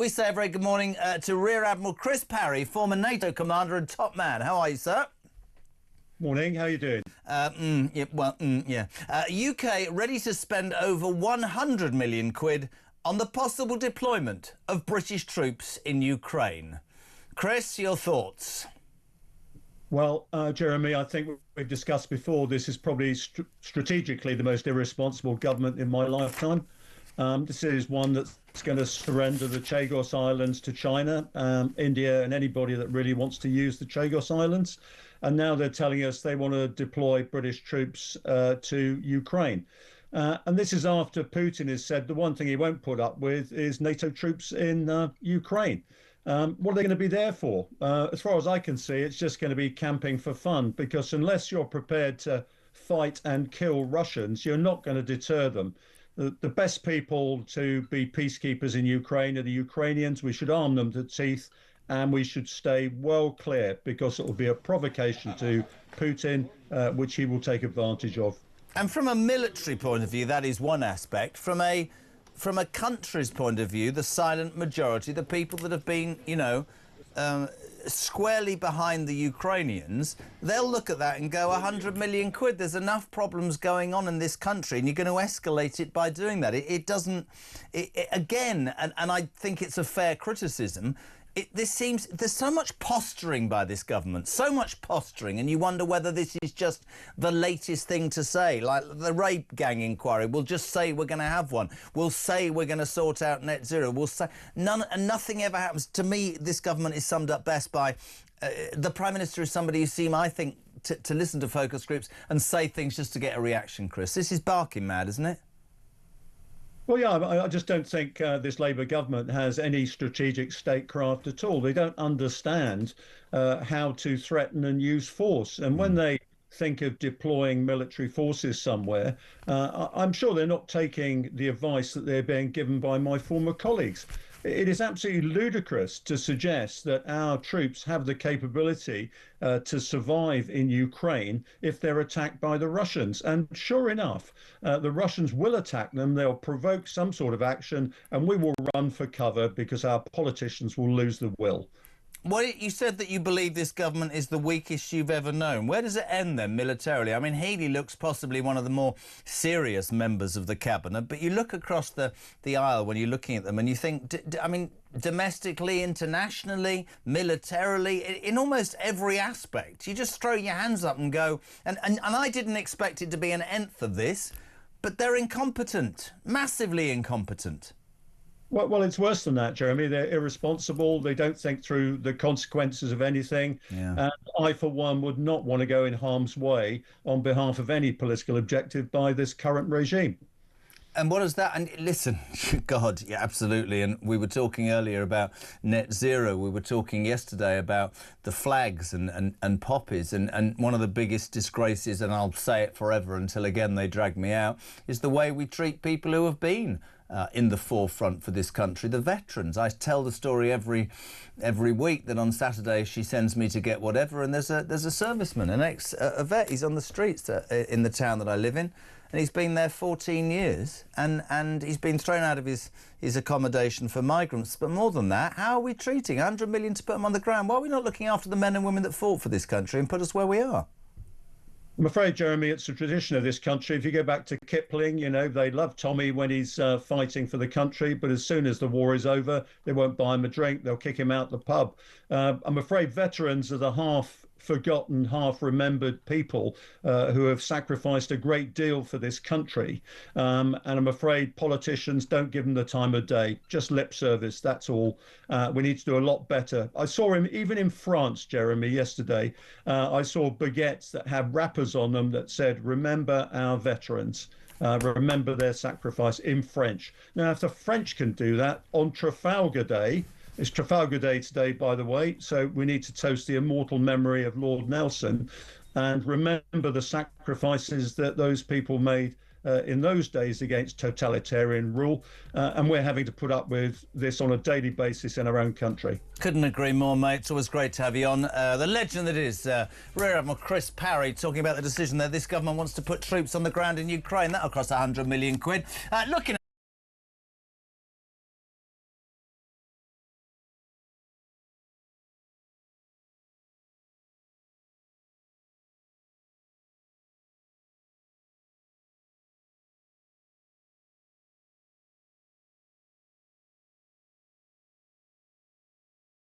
We say a very good morning to Rear Admiral Chris Parry, former NATO commander and top man. How are you, sir? Morning, how are you doing? UK ready to spend over 100 million quid on the possible deployment of British troops in Ukraine. Chris, your thoughts? Well, Jeremy, I think we've discussed before, this is probably strategically the most irresponsible government in my lifetime. This is one that's going to surrender the Chagos Islands to China, India, and anybody that really wants to use the Chagos Islands. And now they're telling us they want to deploy British troops to Ukraine. And this is after Putin has said the one thing he won't put up with is NATO troops in Ukraine. What are they going to be there for? As far as I can see, it's just going to be camping for fun, because unless you're prepared to fight and kill Russians, you're not going to deter them. The best people to be peacekeepers in Ukraine are the Ukrainians. We should arm them to teeth, and we should stay well clear, because it will be a provocation to Putin, which he will take advantage of. And from a military point of view, that is one aspect. From a country's point of view, the silent majority, the people that have been, squarely behind the Ukrainians, they'll look at that and go, 100 million quid, there's enough problems going on in this country, and you're going to escalate it by doing that. Again, and I think it's a fair criticism, there's so much posturing by this government, so much posturing, and you wonder whether this is just the latest thing to say, like the rape gang inquiry. We'll just say we're going to have one. We'll say we're going to sort out net zero. We'll say nothing ever happens. To me, this government is summed up best by the Prime Minister is somebody who seems, I think, to listen to focus groups and say things just to get a reaction, Chris. This is barking mad, isn't it? Well, yeah, I just don't think this Labour government has any strategic statecraft at all. They don't understand how to threaten and use force. And when they think of deploying military forces somewhere, I'm sure they're not taking the advice that they're being given by my former colleagues. It is absolutely ludicrous to suggest that our troops have the capability to survive in Ukraine if they're attacked by the Russians. And sure enough, the Russians will attack them. They'll provoke some sort of action, and we will run for cover because our politicians will lose the will. Well, you said that you believe this government is the weakest you've ever known. Where does it end then militarily? I mean, Healey looks possibly one of the more serious members of the cabinet, but you look across the aisle when you're looking at them and you think, I mean, domestically, internationally, militarily, in almost every aspect, you just throw your hands up and go, and I didn't expect it to be an nth of this, but they're incompetent, massively incompetent. Well, it's worse than that, Jeremy. They're irresponsible. They don't think through the consequences of anything. Yeah. And I, for one, would not want to go in harm's way on behalf of any political objective by this current regime. And what is that? And listen, God, yeah, absolutely. And we were talking earlier about net zero. We were talking yesterday about the flags and poppies. And one of the biggest disgraces, and I'll say it forever until again they drag me out, is the way we treat people who have been in the forefront for this country, the veterans. I tell the story every week that on Saturday she sends me to get whatever, and there's a serviceman, a vet. He's on the streets in the town that I live in, and he's been there 14 years, and he's been thrown out of his accommodation for migrants. But more than that, how are we treating 100 million to put them on the ground? Why are we not looking after the men and women that fought for this country and put us where we are? I'm afraid, Jeremy, it's a tradition of this country. If you go back to Kipling, they love Tommy when he's fighting for the country, but as soon as the war is over, they won't buy him a drink. They'll kick him out the pub. I'm afraid veterans are the half-forgotten, half-remembered people who have sacrificed a great deal for this country. And I'm afraid politicians don't give them the time of day, just lip service, that's all. We need to do a lot better. I saw him even in France, Jeremy, yesterday. I saw baguettes that had wrappers on them that said, "Remember our veterans." Remember their sacrifice in French. Now, if the French can do that on Trafalgar Day, it's Trafalgar Day today, by the way, so we need to toast the immortal memory of Lord Nelson and remember the sacrifices that those people made in those days against totalitarian rule, and we're having to put up with this on a daily basis in our own country. Couldn't agree more, mate. It's always great to have you on. The legend that is Rear Admiral Chris Parry talking about the decision that this government wants to put troops on the ground in Ukraine. That'll cost 100 million quid. Looking